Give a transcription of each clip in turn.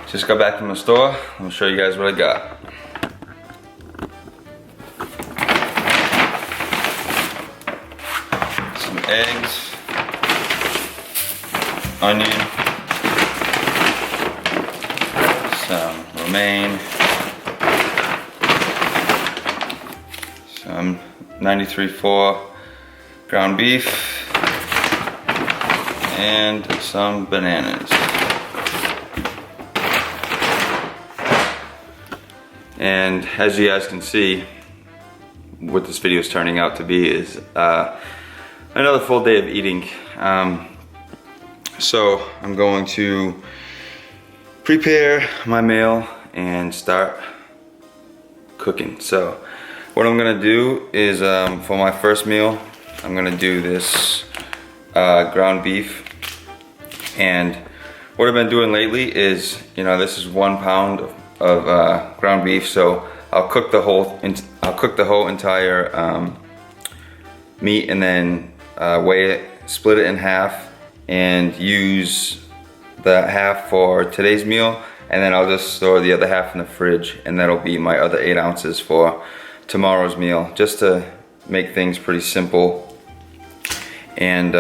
Just got back from the store. I'll show you guys what I got. Some eggs, onion, some romaine, some 93.4 ground beef, and some bananas. And as you guys can see, what this video is turning out to be is another full day of eating. So I'm going to prepare my meal and start cooking. So what I'm gonna do is for my first meal, I'm gonna do this ground beef. And what I've been doing lately is, you know, this is 1 pound of ground beef, so I'll cook the whole entire meat and then weigh it, split it in half, and use the half for today's meal, and then I'll just store the other half in the fridge, and that'll be my other 8 ounces for tomorrow's meal, just to make things pretty simple. And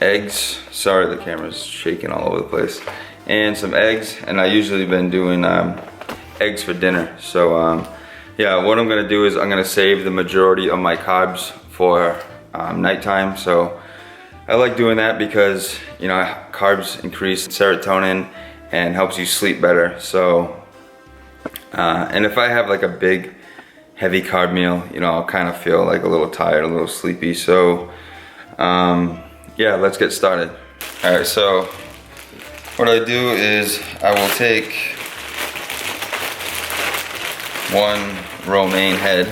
eggs, sorry the camera's shaking all over the place, and some eggs, and I usually been doing eggs for dinner. So yeah, what I'm gonna do is I'm gonna save the majority of my carbs for nighttime. So I like doing that because, you know, carbs increase serotonin and helps you sleep better. So and if I have like a big heavy carb meal, you know, I'll kind of feel like a little tired, a little sleepy. So yeah, let's get started. All right, so what I do is I will take 1 romaine head,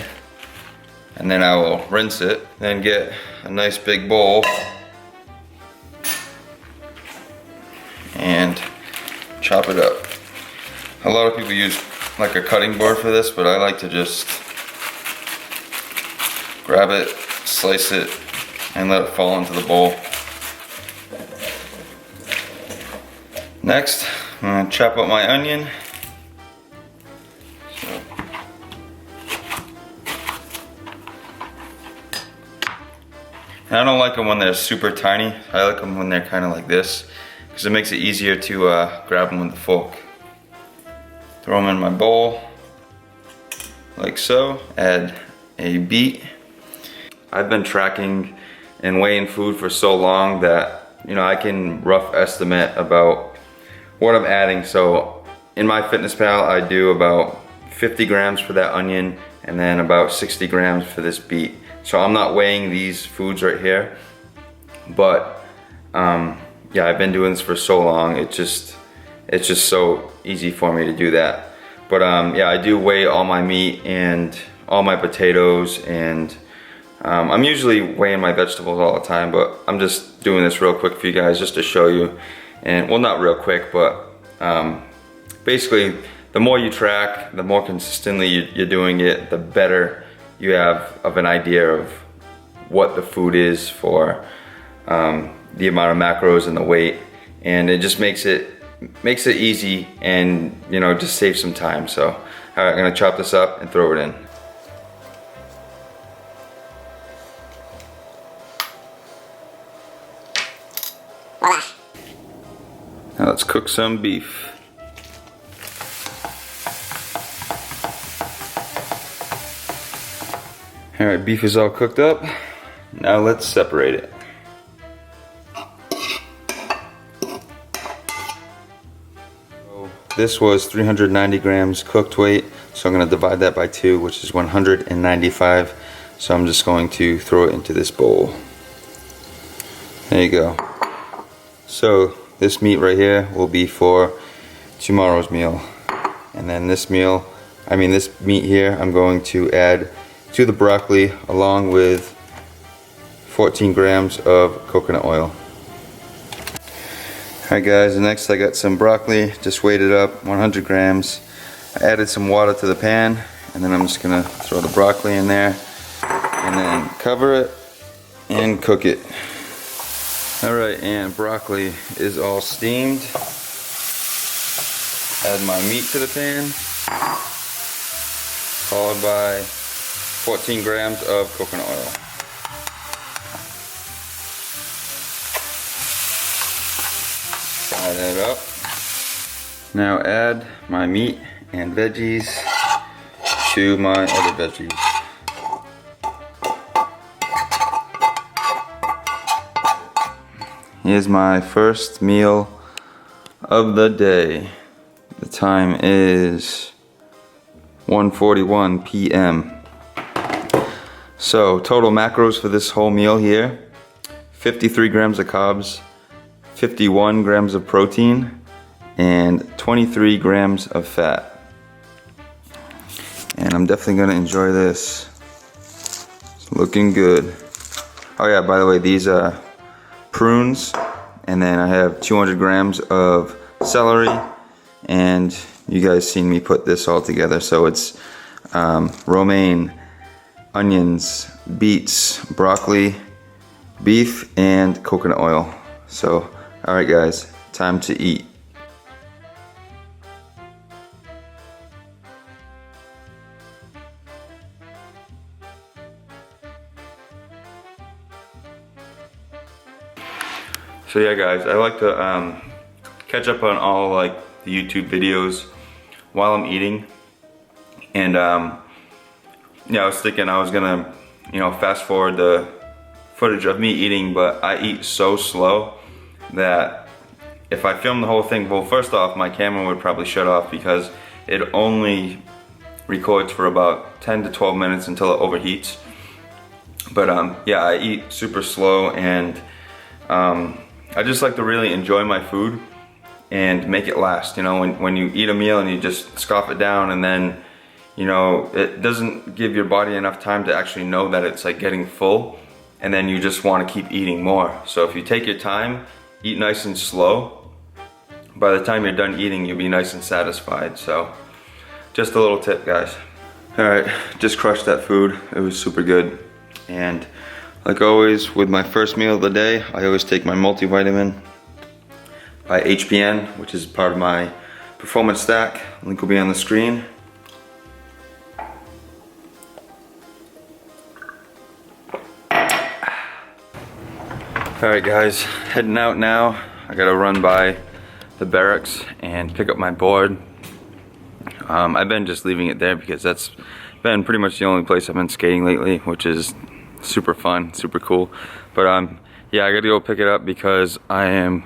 and then I will rinse it, then get a nice big bowl and chop it up. A lot of people use like a cutting board for this, but I like to just grab it, slice it, and let it fall into the bowl. Next, I'm gonna chop up my onion. And I don't like them when they're super tiny. I like them when they're kind of like this, because it makes it easier to grab them with the fork. Throw them in my bowl, like so. Add a beet. I've been tracking and weighing food for so long that, you know, I can rough estimate about what I'm adding. So in my Fitness Pal, I do about 50 grams for that onion, and then about 60 grams for this beet. So I'm not weighing these foods right here, but yeah, I've been doing this for so long. It's just so easy for me to do that. But yeah, I do weigh all my meat and all my potatoes, and I'm usually weighing my vegetables all the time, but I'm just doing this real quick for you guys just to show you. And well, not real quick, but basically the more you track, the more consistently you're doing it, the better you have of an idea of what the food is for the amount of macros and the weight, and it just makes it easy, and, you know, just save some time. So all right, I'm gonna chop this up and throw it in. Voila. Now let's cook some beef. All right, beef is all cooked up. Now let's separate it. So this was 390 grams cooked weight, so I'm gonna divide that by 2, which is 195. So I'm just going to throw it into this bowl. There you go. So this meat right here will be for tomorrow's meal. And then this meat here, I'm going to add to the broccoli along with 14 grams of coconut oil. Alright guys, next I got some broccoli, just weighed it up, 100 grams. I added some water to the pan, and then I'm just gonna throw the broccoli in there and then cover it and cook it. Alright, and broccoli is all steamed. Add my meat to the pan, followed by 14 grams of coconut oil. Fry that up. Now add my meat and veggies to my other veggies. Here's my first meal of the day. The time is 1:41 p.m. So total macros for this whole meal here: 53 grams of carbs, 51 grams of protein, and 23 grams of fat. And I'm definitely gonna enjoy this. It's looking good. Oh yeah, by the way, these are prunes, and then I have 200 grams of celery, and you guys seen me put this all together. So it's romaine, onions, beets, broccoli, beef, and coconut oil. So, all right guys, time to eat. So yeah guys, I like to catch up on all like the YouTube videos while I'm eating. And yeah, I was thinking I was gonna, fast forward the footage of me eating, but I eat so slow that if I filmed the whole thing, well, first off, my camera would probably shut off because it only records for about 10 to 12 minutes until it overheats. But yeah, I eat super slow, and I just like to really enjoy my food and make it last. When you eat a meal and you just scoff it down, and then it doesn't give your body enough time to actually know that it's like getting full, and then you just want to keep eating more. So if you take your time, eat nice and slow, by the time you're done eating, you'll be nice and satisfied. So just a little tip, guys. Alright, just crushed that food. It was super good. And like always, with my first meal of the day, I always take my multivitamin by HPN, which is part of my performance stack. Link will be on the screen. Alright guys, heading out now. I gotta run by the barracks and pick up my board. I've been just leaving it there because that's been pretty much the only place I've been skating lately, which is super fun, super cool. But yeah, I gotta go pick it up because I am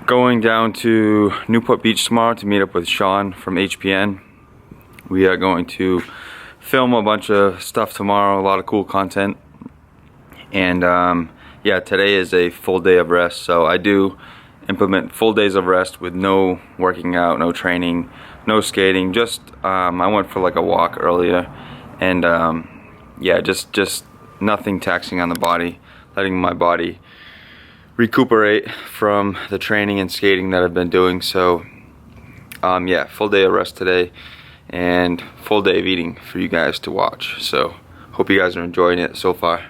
going down to Newport Beach tomorrow to meet up with Sean from HPN. We are going to film a bunch of stuff tomorrow, a lot of cool content. And yeah, today is a full day of rest, so I do implement full days of rest with no working out, no training, no skating. Just I went for like a walk earlier, and yeah, just nothing taxing on the body, letting my body recuperate from the training and skating that I've been doing. So yeah, full day of rest today and full day of eating for you guys to watch. So hope you guys are enjoying it so far.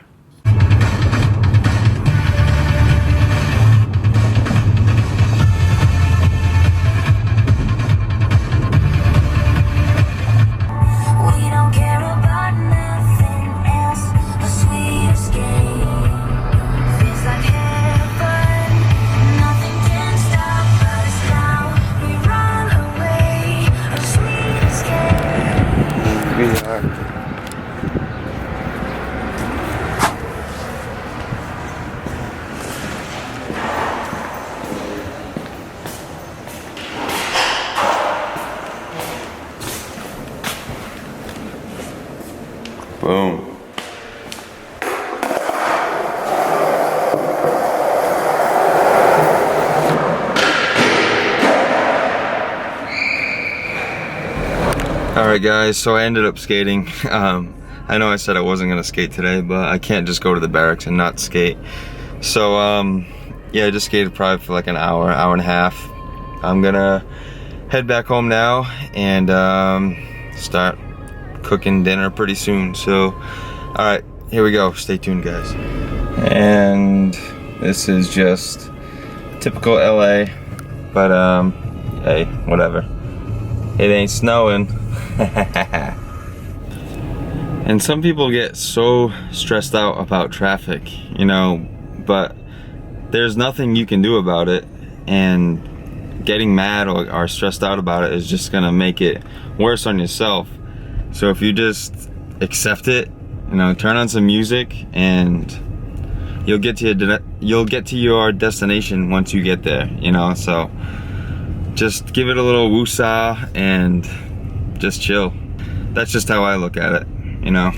Boom. Alright guys, so I ended up skating. I know I said I wasn't gonna skate today, but I can't just go to the barracks and not skate. So yeah, I just skated probably for like an hour, hour and a half. I'm gonna head back home now and start cooking dinner pretty soon. So alright, here we go. Stay tuned guys. And this is just typical LA, but hey, whatever. It ain't snowing. And some people get so stressed out about traffic, you know, but there's nothing you can do about it, and getting mad or stressed out about it is just gonna make it worse on yourself. So if you just accept it, you know, turn on some music, and you'll get to your destination once you get there, you know. So just give it a little woosah and just chill. That's just how I look at it, you know.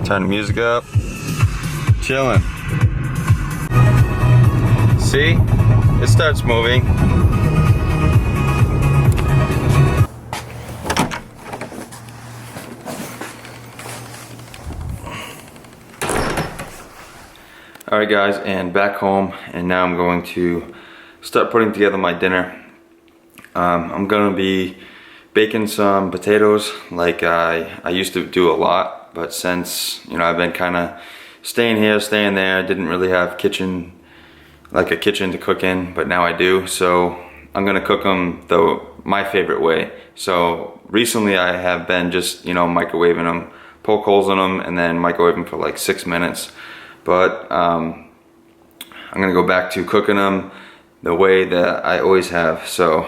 Turn the music up, chilling. See, it starts moving. Alright guys, and back home, and now I'm going to start putting together my dinner. I'm gonna be baking some potatoes like I used to do a lot, but since, you know, I've been kind of staying here, staying there, didn't really have a kitchen to cook in, but now I do. So I'm gonna cook them my favorite way. So recently I have been just, you know, microwaving them, poke holes in them, and then microwave them for like 6 minutes. But I'm gonna go back to cooking them the way that I always have. So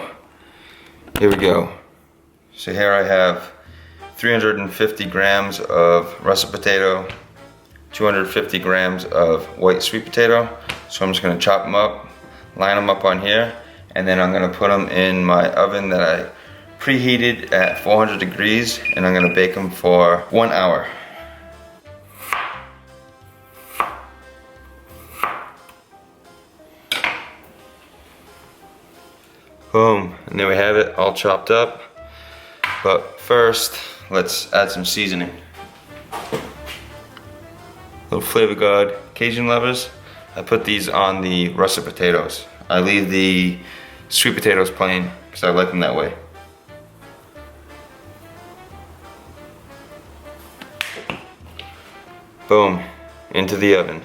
here we go. So here I have 350 grams of russet potato, 250 grams of white sweet potato. So I'm just gonna chop them up, line them up on here, and then I'm gonna put them in my oven that I preheated at 400 degrees, and I'm gonna bake them for 1 hour. Boom, and there we have it, all chopped up. But first, let's add some seasoning. Little Flavor God Cajun levers. I put these on the russet potatoes. I leave the sweet potatoes plain because I like them that way. Boom, into the oven.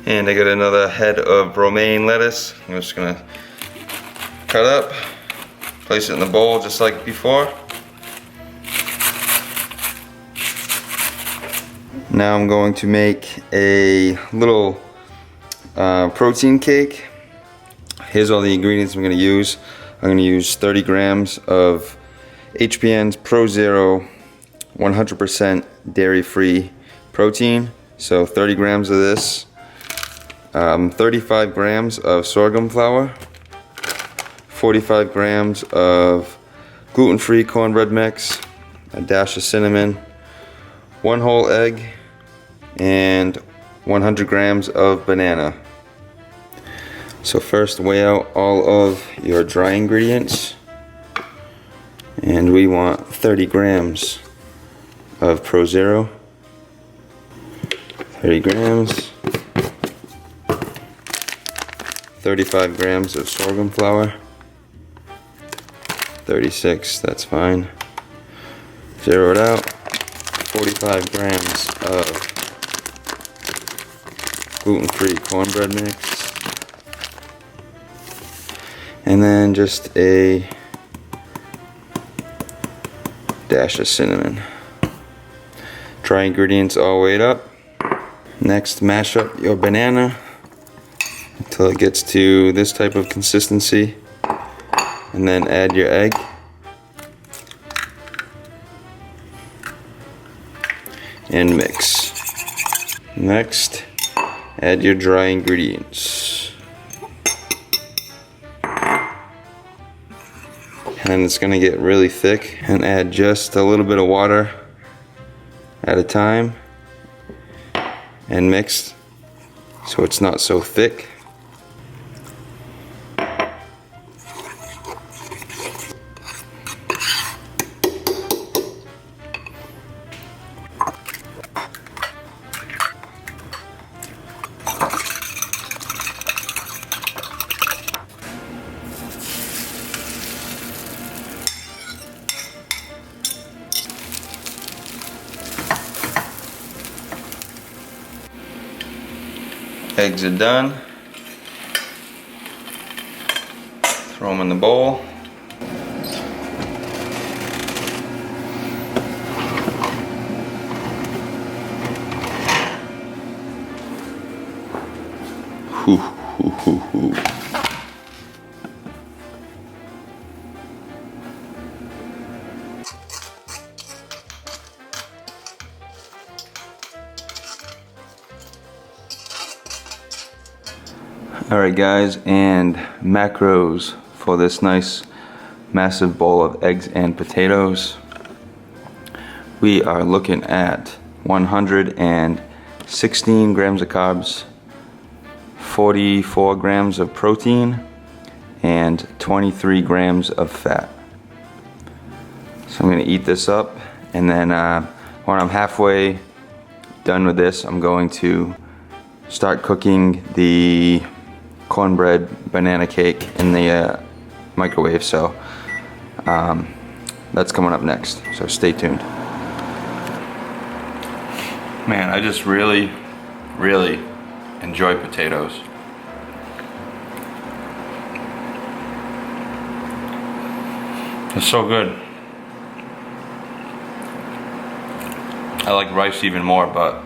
And I got another head of romaine lettuce. I'm just gonna cut up, place it in the bowl just like before. Now I'm going to make a little protein cake. Here's all the ingredients I'm gonna use. I'm gonna use 30 grams of HPN's Pro Zero 100% dairy-free protein. So 30 grams of this. 35 grams of sorghum flour, 45 grams of gluten-free cornbread mix, a dash of cinnamon, 1 whole egg, and 100 grams of banana. So first weigh out all of your dry ingredients, and we want 30 grams of Pro Zero, 30 grams, 35 grams of sorghum flour, 36, that's fine. Zero it out. 45 grams of gluten-free cornbread mix. And then just a dash of cinnamon. Dry ingredients all weighed up. Next, mash up your banana until it gets to this type of consistency, and then add your egg. And mix. Next, add your dry ingredients. And it's gonna get really thick, and add just a little bit of water at a time and mix so it's not so thick. Eggs are done. Throw them in the bowl. Hoo, hoo, hoo, hoo. Alright guys, and macros for this nice massive bowl of eggs and potatoes. We are looking at 116 grams of carbs, 44 grams of protein, and 23 grams of fat. So I'm going to eat this up, and then when I'm halfway done with this, I'm going to start cooking the cornbread banana cake in the microwave. So that's coming up next, so stay tuned. Man, I just really enjoy potatoes. It's so good. I like rice even more, but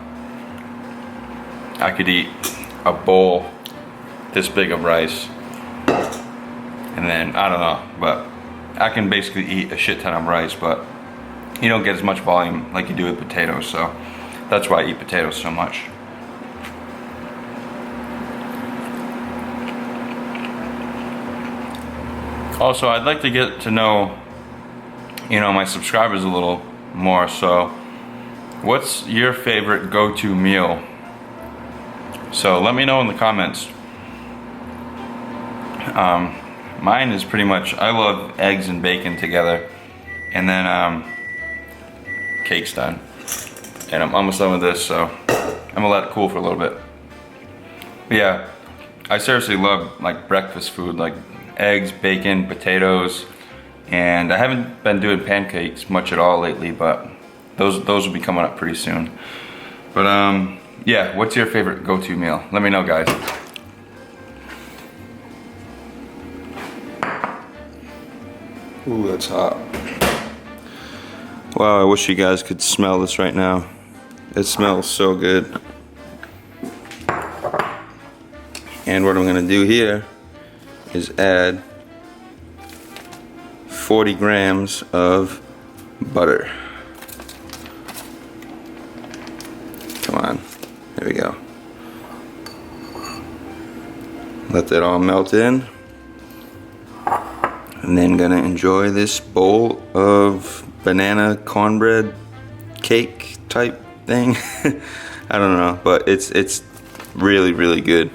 I could eat a bowl this big of rice, and then I don't know, but I can basically eat a shit ton of rice, but you don't get as much volume like you do with potatoes, so that's why I eat potatoes so much. Also, I'd like to get to know, my subscribers a little more, so what's your favorite go-to meal? So let me know in the comments. Mine is pretty much, I love eggs and bacon together, and then cake's done. And I'm almost done with this, so I'm gonna let it cool for a little bit. But yeah, I seriously love like breakfast food, like eggs, bacon, potatoes, and I haven't been doing pancakes much at all lately, but those will be coming up pretty soon. But yeah, what's your favorite go-to meal? Let me know, guys. Ooh, that's hot. Wow, I wish you guys could smell this right now. It smells so good. And what I'm gonna do here is add 40 grams of butter. Come on, there we go. Let that all melt in. And then gonna enjoy this bowl of banana cornbread cake type thing. I don't know, but it's really good.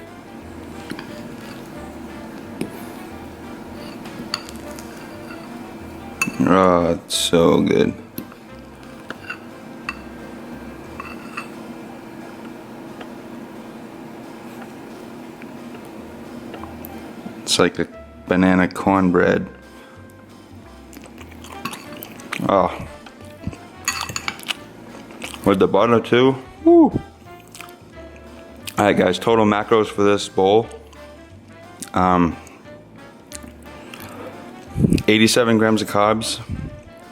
Oh, it's so good. It's like a banana cornbread. Oh, with the butter too. Woo. Alright guys, total macros for this bowl. 87 grams of carbs,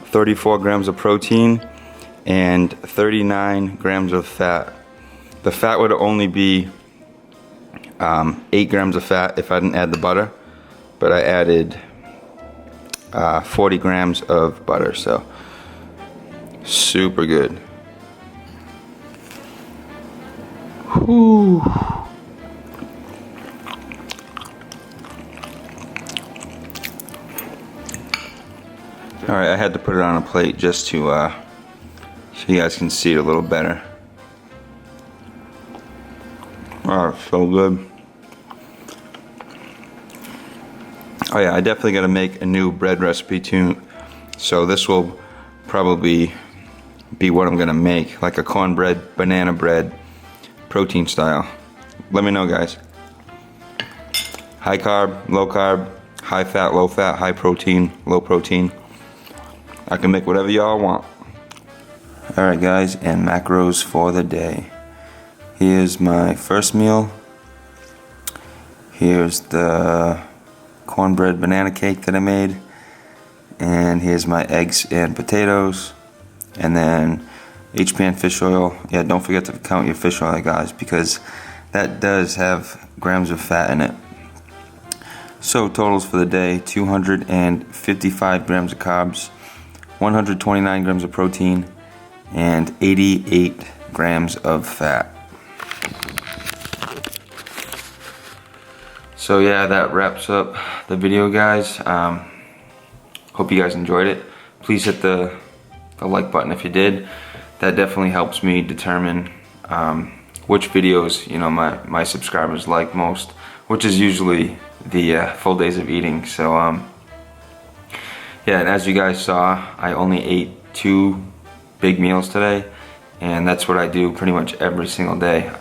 34 grams of protein, and 39 grams of fat. The fat would only be 8 grams of fat if I didn't add the butter, but I added 40 grams of butter, so super good. Whew. Alright, I had to put it on a plate just to so you guys can see it a little better. Oh, so good. Oh yeah, I definitely gotta make a new bread recipe too. So this will probably be what I'm gonna make, like a cornbread, banana bread, protein style. Let me know, guys. High carb, low carb, high fat, low fat, high protein, low protein. I can make whatever y'all want. Alright guys, and macros for the day. Here's my first meal, Here's the cornbread banana cake that I made. And here's my eggs and potatoes. And then HPN fish oil. Yeah, don't forget to count your fish oil, guys, because that does have grams of fat in it. So totals for the day: 255 grams of carbs, 129 grams of protein, and 88 grams of fat. So yeah, that wraps up the video, guys. Hope you guys enjoyed it. Please hit the like button if you did. That definitely helps me determine which videos my subscribers like most, which is usually the full days of eating. So yeah, and as you guys saw, I only ate 2 big meals today, and that's what I do pretty much every single day.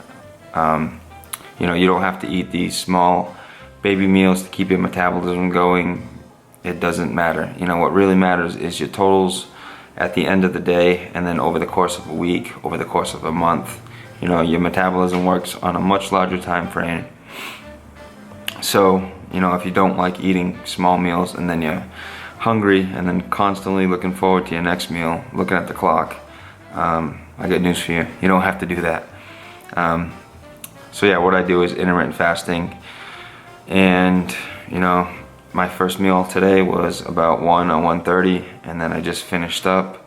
You don't have to eat these small baby meals to keep your metabolism going. It doesn't matter. What really matters is your totals at the end of the day, and then over the course of a week, over the course of a month. Your metabolism works on a much larger time frame. So, if you don't like eating small meals and then you're hungry and then constantly looking forward to your next meal, looking at the clock, I got news for you. You don't have to do that. So yeah, what I do is intermittent fasting. And, my first meal today was about 1 or 1:30, and then I just finished up.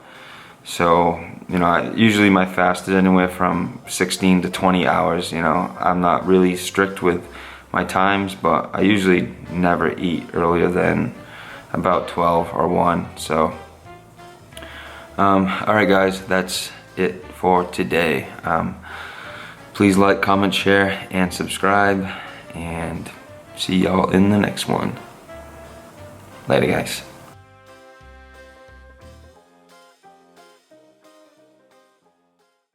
So, usually my fast is anywhere from 16 to 20 hours. I'm not really strict with my times, but I usually never eat earlier than about 12 or 1. So, alright guys, that's it for today. Please like, comment, share, and subscribe, and see y'all in the next one. Later, guys.